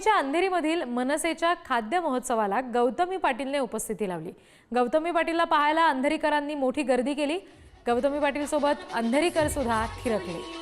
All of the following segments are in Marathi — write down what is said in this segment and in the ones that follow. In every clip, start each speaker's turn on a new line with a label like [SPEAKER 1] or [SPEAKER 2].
[SPEAKER 1] सांगलीच्या अंधेरीमधील मनसेच्या खाद्य महोत्सवाला गौतमी पाटीलने उपस्थिती लावली। गौतमी पाटीलला पाहायला अंधेरीकरांनी मोठी गर्दी केली। गौतमी पाटील सोबत अंधेरीकर सुद्धा थिरकले।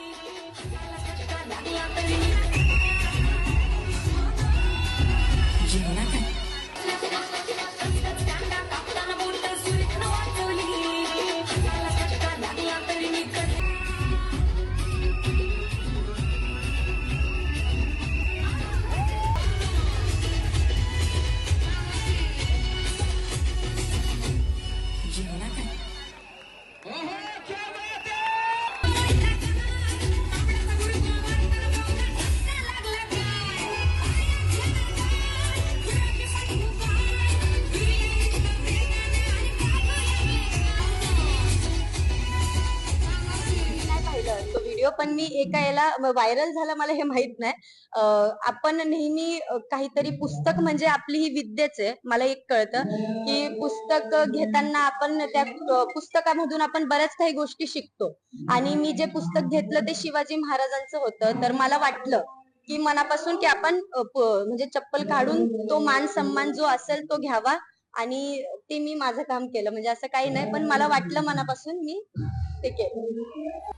[SPEAKER 2] तो व्हिडिओ पण मी एका याला व्हायरल झाला मला हे माहित नाही। आपण नेहमी काहीतरी पुस्तक म्हणजे आपली ही विद्याच आहे। मला एक कळतं की पुस्तक घेताना आपण त्या पुस्तकामधून आपण बऱ्याच काही गोष्टी शिकतो आणि मी जे पुस्तक घेतलं ते शिवाजी महाराजांचं होतं। तर मला वाटलं की मनापासून की आपण म्हणजे चप्पल काढून तो मान सन्मान जो असेल तो घ्यावा आणि ते मी माझं काम केलं। म्हणजे असं काही नाही पण मला वाटलं मनापासून मी ते केलं।